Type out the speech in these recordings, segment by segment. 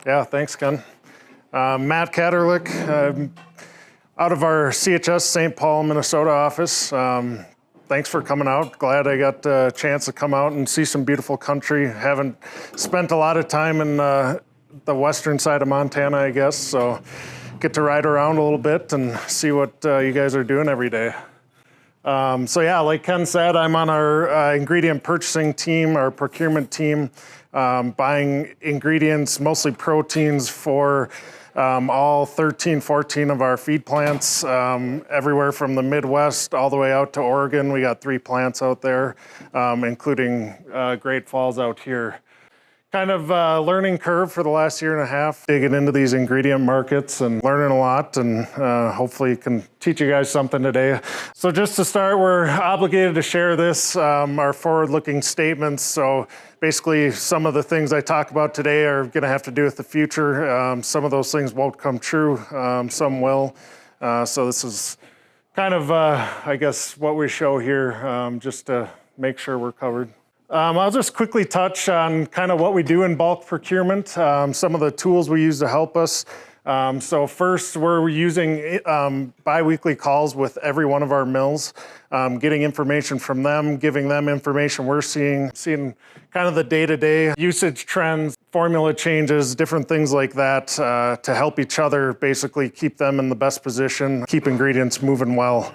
Yeah, thanks, Ken. Matt Kadrlik, out of our CHS St. Paul, Minnesota office. Thanks for coming out. Glad I got a chance to come out and see some beautiful country. Haven't spent a lot of time in the western side of Montana, I guess, so get to ride around a little bit and see what you guys are doing every day. So yeah, like Ken said, I'm on our ingredient purchasing team, our procurement team, buying ingredients, mostly proteins for all 13, 14 of our feed plants, everywhere from the Midwest all the way out to Oregon. We got 3 plants out there, including Great Falls out here. Kind of learning curve for the last year and a half, digging into these ingredient markets and learning a lot, and hopefully can teach you guys something today. So just to start, we're obligated to share this, our forward-looking statements. So basically some of the things I talk about today are gonna have to do with the future. Some of those things won't come true, some will. So this is kind of, I guess, what we show here, just to make sure we're covered. I'll just quickly touch on kind of what we do in bulk procurement, some of the tools we use to help us. So first, we're using bi-weekly calls with every one of our mills, getting information from them, giving them information we're seeing kind of the day-to-day usage trends, formula changes, different things like that to help each other basically keep them in the best position, keep ingredients moving well.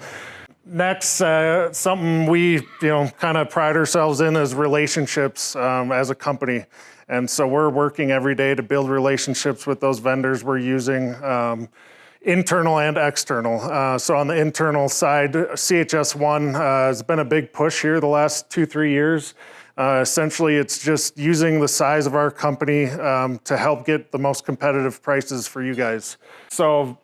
Next, something we kind of pride ourselves in is relationships as a company. And so we're working every day to build relationships with those vendors we're using, internal and external. So on the internal side, CHS1 has been a big push here the last 2-3 years. Essentially, it's just using the size of our company to help get the most competitive prices for you guys. So,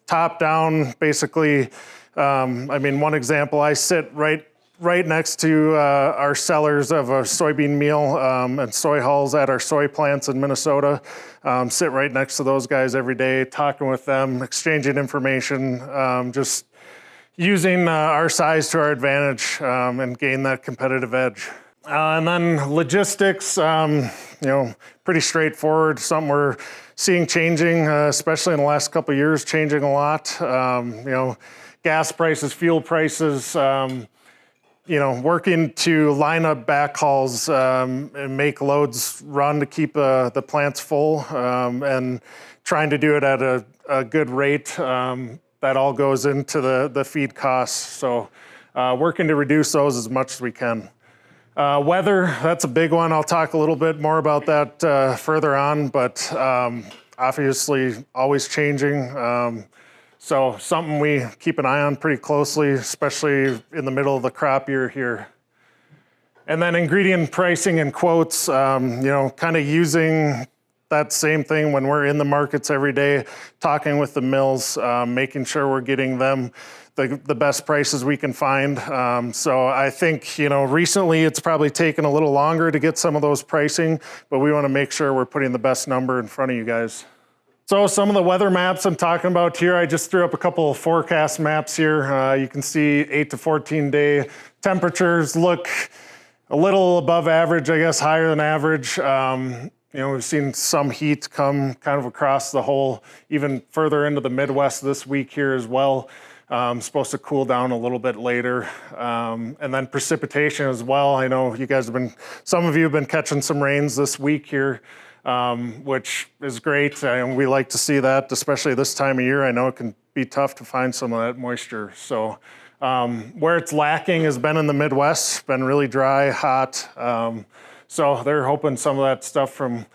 top down, basically, I mean, one example, I sit right next to our sellers of a soybean meal and soy hulls at our soy plants in Minnesota. Sit right next to those guys every day, talking with them, exchanging information, just using our size to our advantage and gain that competitive edge. And then logistics, pretty straightforward, something we're seeing changing, especially in the last couple of years, changing a lot. Gas prices, fuel prices, working to line up backhauls and make loads run to keep the plants full and trying to do it at a good rate. That all goes into the feed costs. So working to reduce those as much as we can. Weather, that's a big one. I'll talk a little bit more about that further on, but obviously always changing. So something we keep an eye on pretty closely, especially in the middle of the crop year here. And then ingredient pricing and quotes, kind of using that same thing when we're in the markets every day, talking with the mills, making sure we're getting them the best prices we can find. So I think, recently it's probably taken a little longer to get some of those pricing, but we want to make sure we're putting the best number in front of you guys. So some of the weather maps I'm talking about here, I just threw up a couple of forecast maps here. You can see 8 to 14 day temperatures look a little above average, I guess higher than average. We've seen some heat come kind of across the whole, even further into the Midwest this week here as well. Supposed to cool down a little bit later. And then precipitation as well. I know you guys some of you have been catching some rains this week here. Which is great, and we like to see that, especially this time of year. I know it can be tough to find some of that moisture. So where it's lacking has been in the Midwest, been really dry, hot. So they're hoping some of that stuff from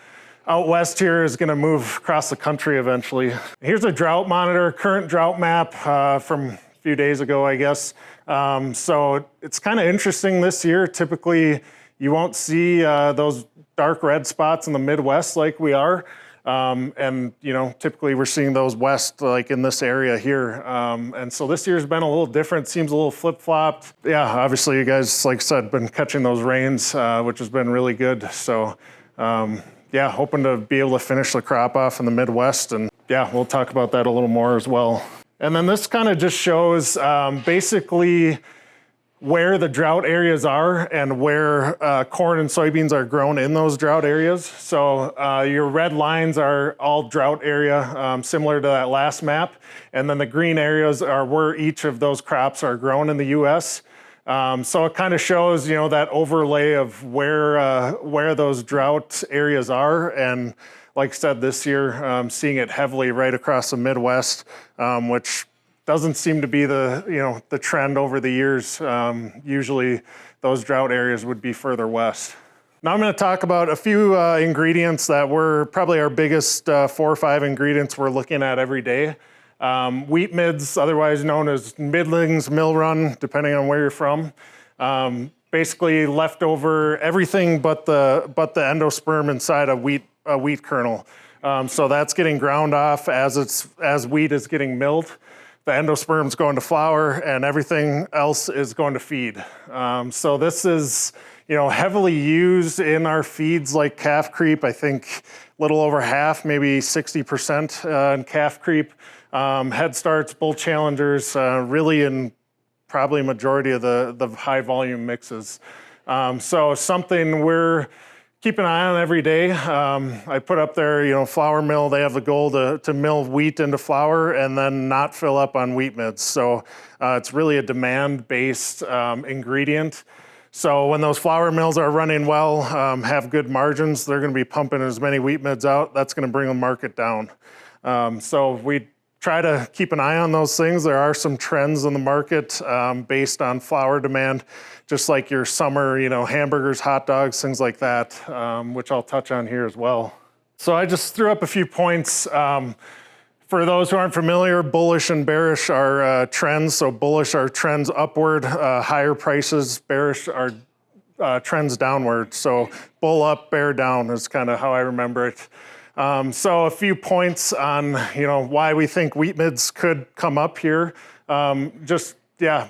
out west here is gonna move across the country eventually. Here's a drought monitor, current drought map from a few days ago, I guess. So it's kind of interesting this year. Typically, you won't see those dark red spots in the Midwest like we are. And typically we're seeing those west, like in this area here. And so this year's been a little different, seems a little flip-flopped. Yeah, obviously you guys, like I said, been catching those rains, which has been really good. So yeah, hoping to be able to finish the crop off in the Midwest. And yeah, we'll talk about that a little more as well. And then this kind of just shows basically where the drought areas are and where corn and soybeans are grown in those drought areas. So your red lines are all drought area, similar to that last map. And then the green areas are where each of those crops are grown in the US. So it kind of shows, that overlay of where those drought areas are. And like I said, this year, seeing it heavily right across the Midwest, which doesn't seem to be the trend over the years. Usually those drought areas would be further west. Now I'm going to talk about a few ingredients that were probably our biggest 4 or 5 ingredients we're looking at every day. Wheat midds, otherwise known as middlings, mill run, depending on where you're from. Basically leftover everything but the endosperm inside a wheat kernel. So that's getting ground off as wheat is getting milled. The endosperm is going to flour, and everything else is going to feed. So this is, heavily used in our feeds like calf creep. I think a little over half, maybe 60% in calf creep. Head starts, bull challengers, really in probably majority of the high volume mixes. So something we're keeping an eye on every day. I put up there, flour mill, they have the goal to mill wheat into flour and then not fill up on wheat midds. So it's really a demand-based ingredient. So when those flour mills are running well, have good margins, they're gonna be pumping as many wheat midds out. That's gonna bring the market down. So we try to keep an eye on those things. There are some trends in the market based on flour demand, just like your summer, hamburgers, hot dogs, things like that, which I'll touch on here as well. So I just threw up a few points. For those who aren't familiar, bullish and bearish are trends. So bullish are trends upward, higher prices. Bearish are trends downward. So bull up, bear down is kind of how I remember it. So a few points on, why we think wheat midds could come up here.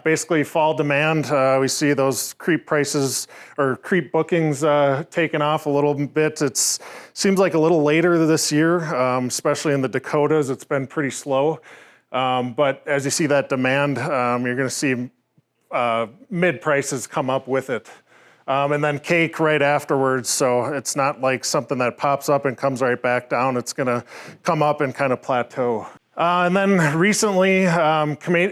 Basically fall demand. We see those creep prices or creep bookings taking off a little bit. It seems like a little later this year, especially in the Dakotas. It's been pretty slow. But as you see that demand, you're going to see mid prices come up with it. And then cake right afterwards. So it's not like something that pops up and comes right back down. It's gonna come up and kind of plateau. And then recently,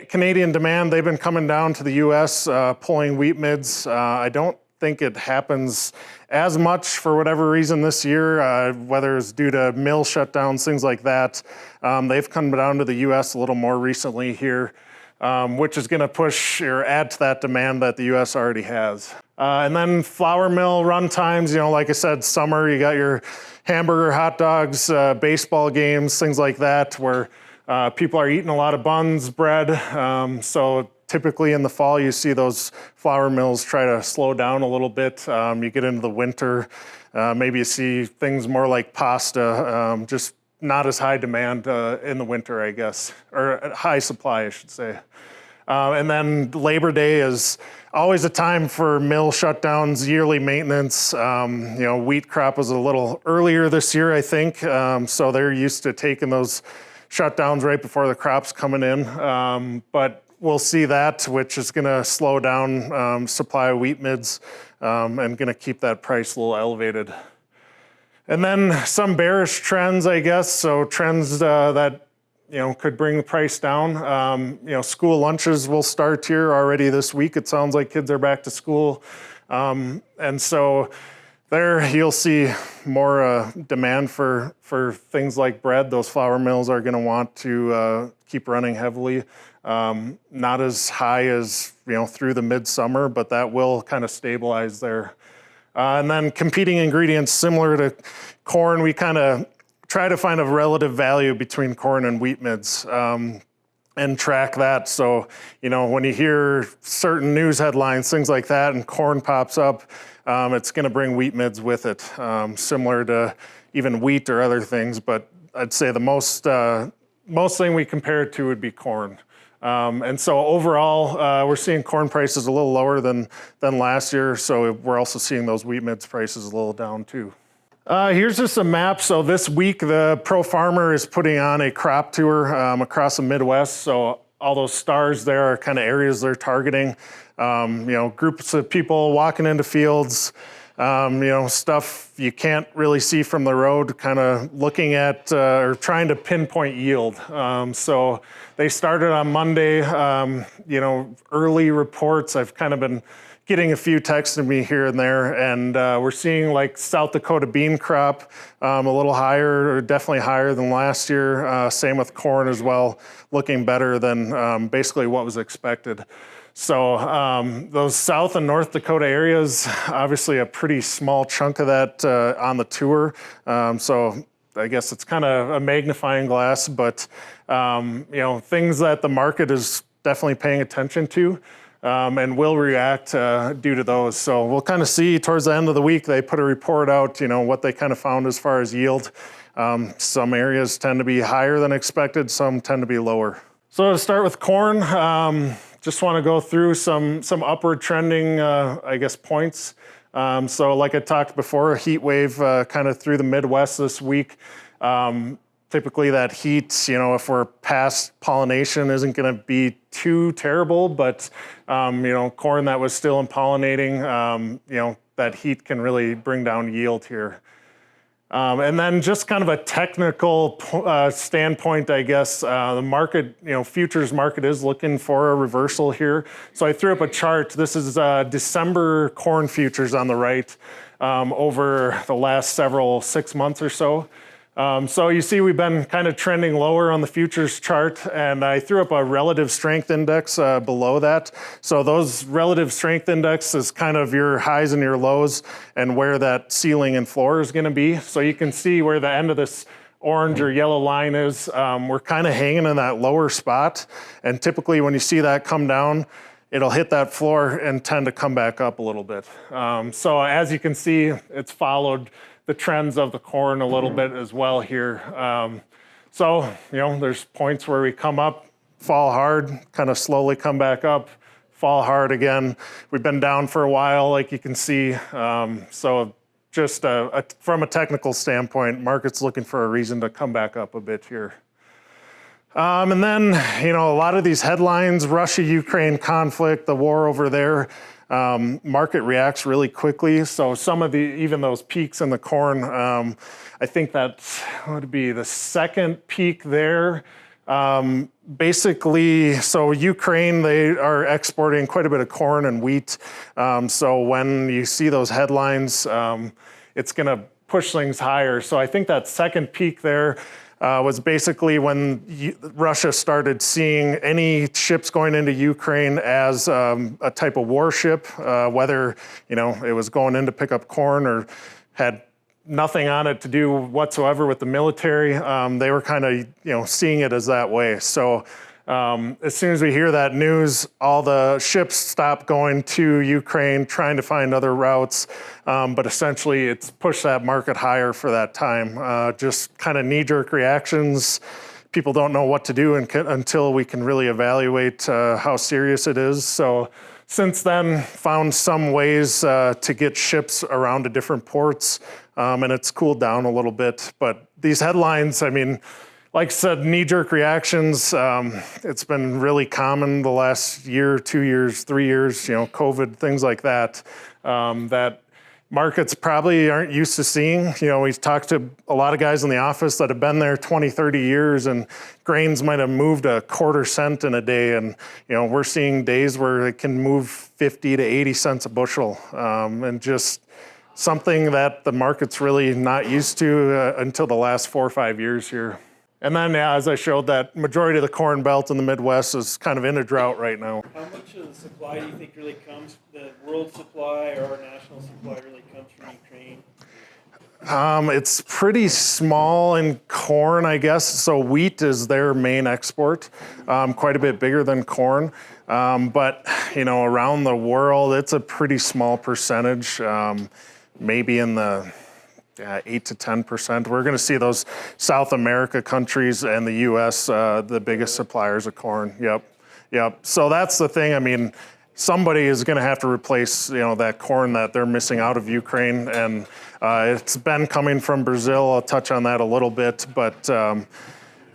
Canadian demand, they've been coming down to the US, pulling wheat midds. I don't think it happens as much for whatever reason this year, whether it's due to mill shutdowns, things like that. They've come down to the US a little more recently here, which is gonna push or add to that demand that the US already has. And then flour mill run times, like I said, summer, you got your hamburger, hot dogs, baseball games, things like that, where people are eating a lot of buns, bread. So typically in the fall, you see those flour mills try to slow down a little bit. You get into the winter, maybe you see things more like pasta, just not as high demand in the winter, I guess, or high supply, I should say. And then Labor Day is always a time for mill shutdowns, yearly maintenance. Wheat crop was a little earlier this year, I think. So they're used to taking those shutdowns right before the crop's coming in. But we'll see that, which is gonna slow down supply of wheat midds and gonna keep that price a little elevated. And then some bearish trends, I guess. So trends that could bring the price down. School lunches will start here already this week. It sounds like kids are back to school. And so there you'll see more demand for things like bread. Those flour mills are gonna want to keep running heavily. Not as high as, through the midsummer, but that will kind of stabilize there. And then competing ingredients similar to corn, we kind of try to find a relative value between corn and wheat midds and track that. So, when you hear certain news headlines, things like that, and corn pops up, it's gonna bring wheat midds with it, similar to even wheat or other things. But I'd say the most thing we compare it to would be corn. And so overall, we're seeing corn prices a little lower than last year. So we're also seeing those wheat midds prices a little down too. Here's just a map. So this week, the Pro Farmer is putting on a crop tour across the Midwest. So all those stars there are kind of areas they're targeting. Groups of people walking into fields, stuff you can't really see from the road, kind of looking at or trying to pinpoint yield. So they started on Monday, early reports. I've kind of been getting a few texts to me here and there, and we're seeing like South Dakota bean crop a little higher, or definitely higher than last year. Same with corn as well, looking better than basically what was expected. So those South and North Dakota areas, obviously a pretty small chunk of that on the tour. So I guess it's kind of a magnifying glass, but things that the market is definitely paying attention to and will react due to those. So we'll kind of see towards the end of the week, they put a report out, what they kind of found as far as yield. Some areas tend to be higher than expected, some tend to be lower. So to start with corn, just want to go through some upward trending, points. So like I talked before, a heat wave kind of through the Midwest this week. Typically that heat, if we're past pollination, isn't going to be too terrible, but, corn that was still pollinating, that heat can really bring down yield here. And then just kind of a technical standpoint, I guess, the market, futures market is looking for a reversal here. So I threw up a chart. This is December corn futures on the right over the last 6 months or so. So you see we've been kind of trending lower on the futures chart, and I threw up a relative strength index below that. So those relative strength index is kind of your highs and your lows and where that ceiling and floor is going to be. So you can see where the end of this orange or yellow line is. We're kind of hanging in that lower spot, and typically when you see that come down, it'll hit that floor and tend to come back up a little bit. So as you can see, it's followed the trends of the corn a little bit as well here. So there's points where we come up, fall hard, kind of slowly come back up, fall hard again. We've been down for a while, like you can see. So just from a technical standpoint, market's looking for a reason to come back up a bit here. And then, a lot of these headlines, Russia-Ukraine conflict, the war over there, market reacts really quickly. So some of even those peaks in the corn, I think that would be the second peak there. Basically, so Ukraine, they are exporting quite a bit of corn and wheat. So when you see those headlines, it's going to push things higher. So I think that second peak there was basically when Russia started seeing any ships going into Ukraine as a type of warship, whether it was going in to pick up corn or had nothing on it to do whatsoever with the military. They were kind of seeing it as that way. So as soon as we hear that news, all the ships stop going to Ukraine, trying to find other routes. But essentially, it's pushed that market higher for that time. Just kind of knee-jerk reactions. People don't know what to do until we can really evaluate how serious it is. So since then, found some ways to get ships around to different ports, and it's cooled down a little bit. But these headlines, like I said, knee-jerk reactions, it's been really common the last year, 2 years, 3 years, COVID, things like that, that markets probably aren't used to seeing. We've talked to a lot of guys in the office that have been there 20, 30 years, and grains might have moved a quarter cent in a day. And, we're seeing days where it can move 50 to 80 cents a bushel, and just something that the market's really not used to until the last 4 or 5 years here. And then, as I showed, that majority of the corn belt in the Midwest is kind of in a drought right now. How much of the supply do you think really comes, the world supply or our national supply really comes from Ukraine? It's pretty small in corn, I guess. So wheat is their main export, quite a bit bigger than corn. But, around the world, it's a pretty small percentage, maybe in the 8 to 10%. We're going to see those South America countries and the U.S. The biggest suppliers of corn. Yep. So that's the thing. Somebody is going to have to replace, that corn that they're missing out of Ukraine, and it's been coming from Brazil. I'll touch on that a little bit, but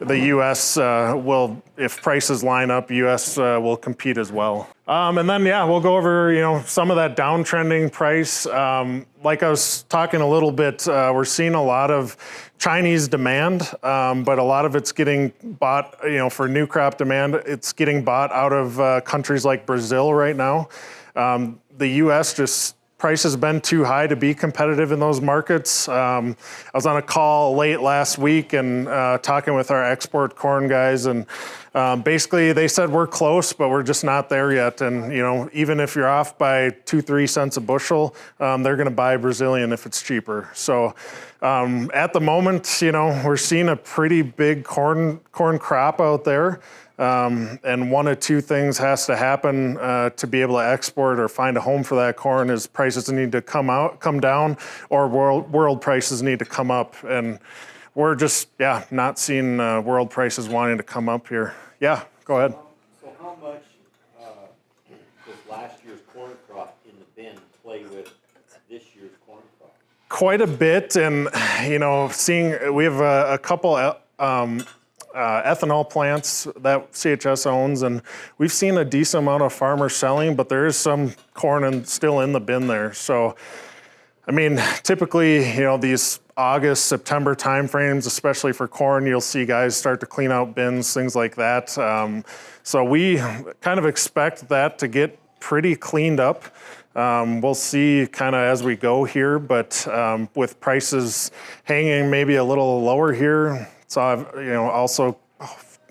the U.S. Will, if prices line up, U.S. Will compete as well. And then, yeah, we'll go over, some of that downtrending price. Like I was talking a little bit, we're seeing a lot of Chinese demand, but a lot of it's getting bought, for new crop demand, it's getting bought out of countries like Brazil right now. The U.S. price has been too high to be competitive in those markets. I was on a call late last week and talking with our export corn guys, and basically they said we're close, but we're just not there yet. And even if you're off by 2-3 cents a bushel, they're going to buy Brazilian if it's cheaper. So at the moment, we're seeing a pretty big corn crop out there. And one of two things has to happen to be able to export or find a home for that corn is prices need to come down, or world prices need to come up. And we're just, not seeing world prices wanting to come up here. Yeah, go ahead. So how much does last year's corn crop in the bin play with this year's corn crop? Quite a bit, and we have a couple ethanol plants that CHS owns, and we've seen a decent amount of farmers selling, but there is some corn still in the bin there. So, typically, these August, September timeframes, especially for corn, you'll see guys start to clean out bins, things like that. So we kind of expect that to get pretty cleaned up. We'll see kind of as we go here, but with prices hanging maybe a little lower here, so also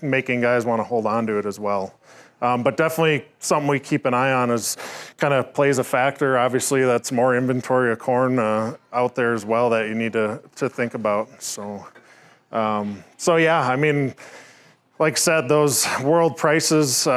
making guys want to hold on to it as well. But definitely something we keep an eye on is kind of plays a factor. Obviously, that's more inventory of corn out there as well that you need to think about. So yeah, like I said, those world prices,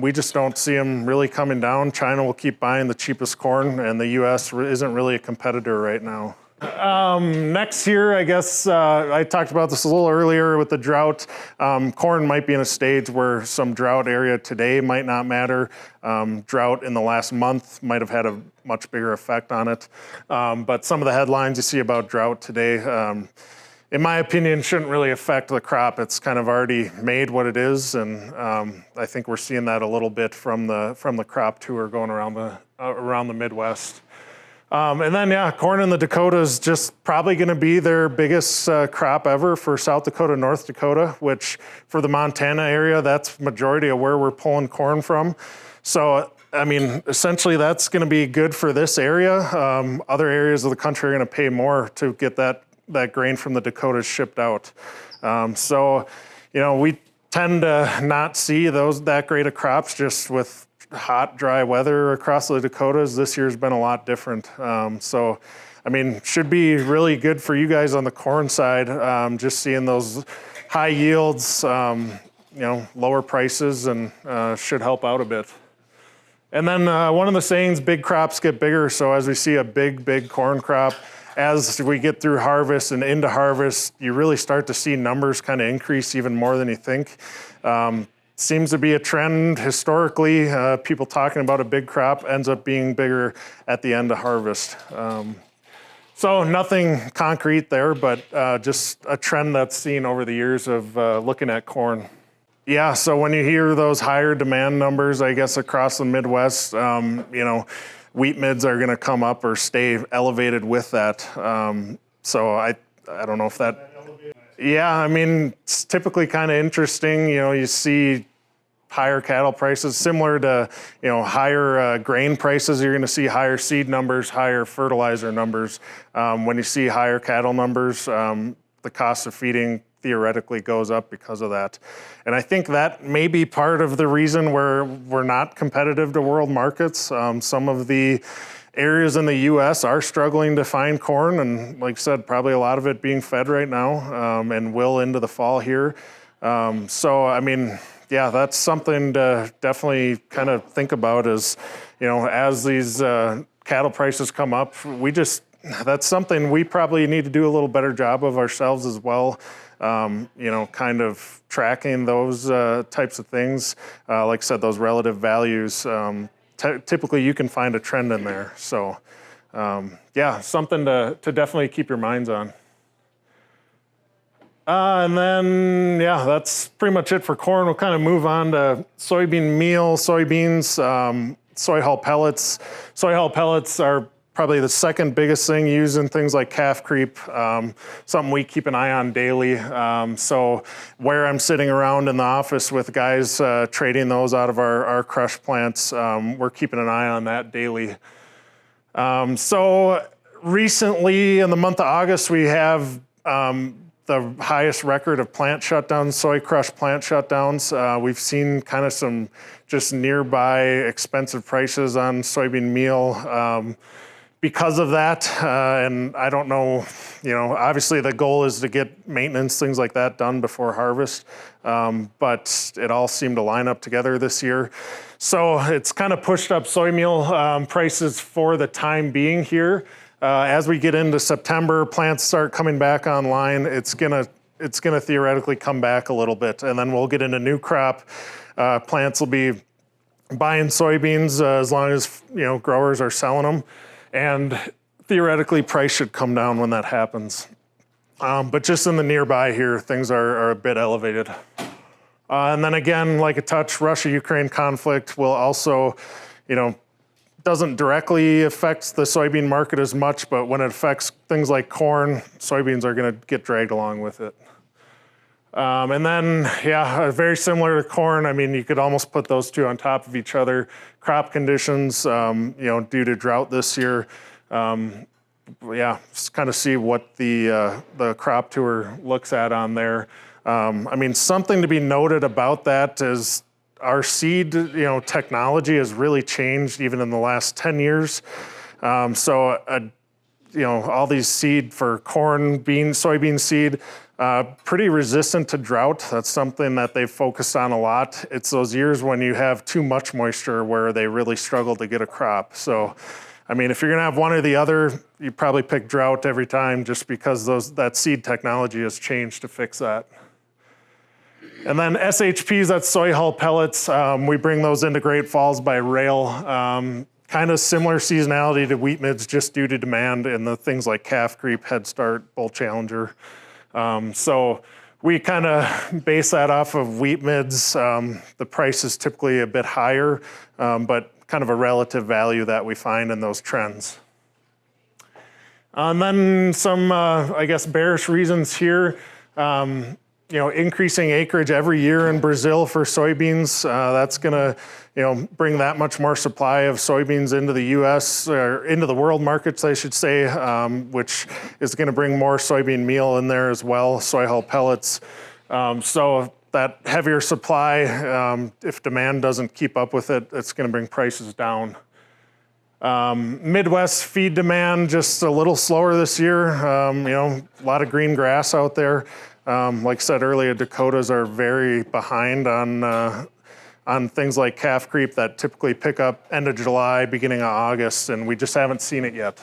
we just don't see them really coming down. China will keep buying the cheapest corn, and the U.S. isn't really a competitor right now. Next year, I guess, I talked about this a little earlier with the drought. Corn might be in a stage where some drought area today might not matter. Drought in the last month might have had a much bigger effect on it. But some of the headlines you see about drought today, in my opinion, shouldn't really affect the crop. It's kind of already made what it is, and I think we're seeing that a little bit from the crop tour going around the Midwest. And then, corn in the Dakotas just probably going to be their biggest crop ever for South Dakota, North Dakota, which for the Montana area, that's majority of where we're pulling corn from. So, essentially that's going to be good for this area. Other areas of the country are going to pay more to get that grain from the Dakotas shipped out. We tend to not see that great of crops just with hot, dry weather across the Dakotas. This year's been a lot different. Should be really good for you guys on the corn side. Just seeing those high yields, lower prices, and should help out a bit. And then one of the sayings, big crops get bigger. So as we see a big corn crop, as we get through harvest and into harvest, you really start to see numbers kind of increase even more than you think. Seems to be a trend historically. People talking about a big crop ends up being bigger at the end of harvest. So nothing concrete there, but just a trend that's seen over the years of looking at corn. Yeah, so when you hear those higher demand numbers, I guess across the Midwest, wheat mids are going to come up or stay elevated with that. So I don't know if that. Yeah, it's typically kind of interesting. You see higher cattle prices, similar to higher grain prices. You're going to see higher seed numbers, higher fertilizer numbers. When you see higher cattle numbers, the cost of feeding theoretically goes up because of that. And I think that may be part of the reason where we're not competitive to world markets. Some of the areas in the U.S. are struggling to find corn, and like I said, probably a lot of it being fed right now, and will into the fall here. That's something to definitely kind of think about is, as these cattle prices come up, that's something we probably need to do a little better job of ourselves as well. Kind of tracking those types of things. Like I said, those relative values, typically you can find a trend in there. So, something to definitely keep your minds on. And then, yeah, that's pretty much it for corn. We'll kind of move on to soybean meal, soybeans, soy hull pellets. Soy hull pellets are probably the second biggest thing used in things like calf creep, something we keep an eye on daily. So where I'm sitting around in the office with guys trading those out of our crush plants, we're keeping an eye on that daily. So recently in the month of August, we have the highest record of plant shutdowns, soy crush plant shutdowns. We've seen kind of some just nearby expensive prices on soybean meal because of that. And I don't know, obviously the goal is to get maintenance, things like that done before harvest. But it all seemed to line up together this year. So it's kind of pushed up soy meal prices for the time being here. As we get into September, plants start coming back online, it's gonna theoretically come back a little bit, and then we'll get into new crop. Plants will be buying soybeans as long as growers are selling them, and theoretically price should come down when that happens. But just in the nearby here, things are a bit elevated. And then again, like a touch, Russia-Ukraine conflict will also, doesn't directly affect the soybean market as much, but when it affects things like corn, soybeans are going to get dragged along with it. And then, very similar to corn. I mean, you could almost put those two on top of each other. Crop conditions, due to drought this year. Just kind of see what the crop tour looks at on there. Something to be noted about that is our seed, technology has really changed even in the last 10 years. All these seed for corn, soybean seed, pretty resistant to drought. That's something that they've focused on a lot. It's those years when you have too much moisture where they really struggle to get a crop. So, if you're gonna have one or the other, you probably pick drought every time just because that seed technology has changed to fix that. And then SHPs, that's soy hull pellets. We bring those into Great Falls by rail. Kind of similar seasonality to wheat midds just due to demand and the things like calf creep, head start, bull challenger. So we kind of base that off of wheat midds. The price is typically a bit higher, but kind of a relative value that we find in those trends. And then some, bearish reasons here. Increasing acreage every year in Brazil for soybeans. That's gonna, bring that much more supply of soybeans into the U.S. or into the world markets, I should say, which is gonna bring more soybean meal in there as well, soy hull pellets. So that heavier supply, if demand doesn't keep up with it, it's gonna bring prices down. Midwest feed demand just a little slower this year. A lot of green grass out there. Like I said earlier, Dakotas are very behind on things like calf creep that typically pick up end of July, beginning of August, and we just haven't seen it yet.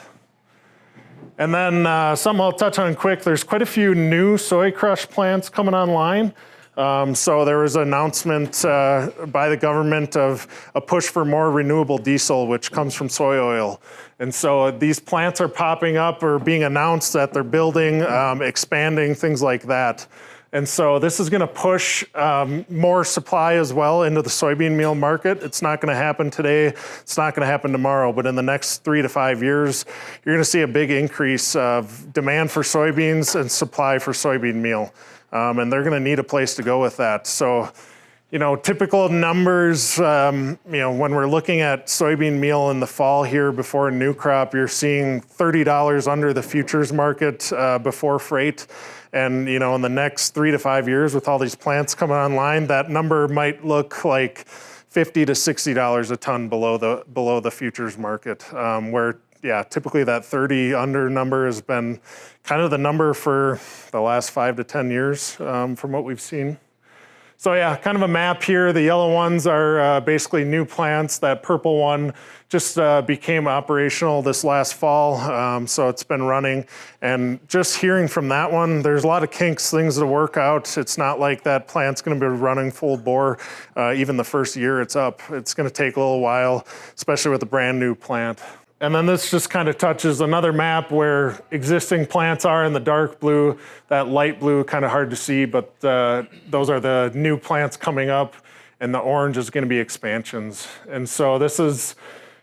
And then something I'll touch on quick, there's quite a few new soy crush plants coming online. So there was an announcement by the government of a push for more renewable diesel, which comes from soy oil. And so these plants are popping up or being announced that they're building, expanding, things like that. And so this is gonna push more supply as well into the soybean meal market. It's not gonna happen today, it's not gonna happen tomorrow, but in the next 3 to 5 years, you're gonna see a big increase of demand for soybeans and supply for soybean meal. And they're gonna need a place to go with that. So, typical numbers, when we're looking at soybean meal in the fall here before a new crop, you're seeing $30 under the futures market before freight. And, in the next 3 to 5 years with all these plants coming online, that number might look like $50 to $60 a ton below the futures market, where typically that 30 under number has been kind of the number for the last 5 to 10 years from what we've seen. So kind of a map here. The yellow ones are basically new plants. That purple one just became operational this last fall, so it's been running. And just hearing from that one, there's a lot of kinks, things to work out. It's not like that plant's gonna be running full bore even the first year it's up. It's gonna take a little while, especially with a brand new plant. And then this just kind of touches another map where existing plants are in the dark blue. That light blue, kind of hard to see, but those are the new plants coming up, and the orange is going to be expansions. And so this is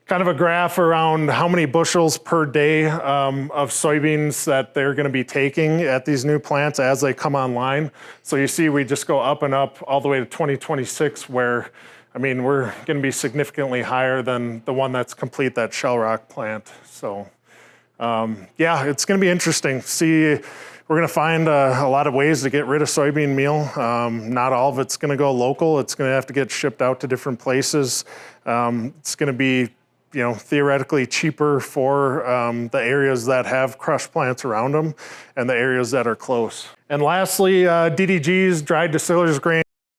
kind of a graph around how many bushels per day of soybeans that they're going to be taking at these new plants as they come online. So you see we just go up and up all the way to 2026, where, I mean, we're going to be significantly higher than the one that's complete, that Shell Rock plant. So yeah, it's going to be interesting. See, we're going to find a lot of ways to get rid of soybean meal. Not all of it's going to go local. It's going to have to get shipped out to different places. It's going to be, you know, theoretically cheaper for the areas that have crush plants around them and the areas that are close. And lastly, DDGs, dried distillers grain.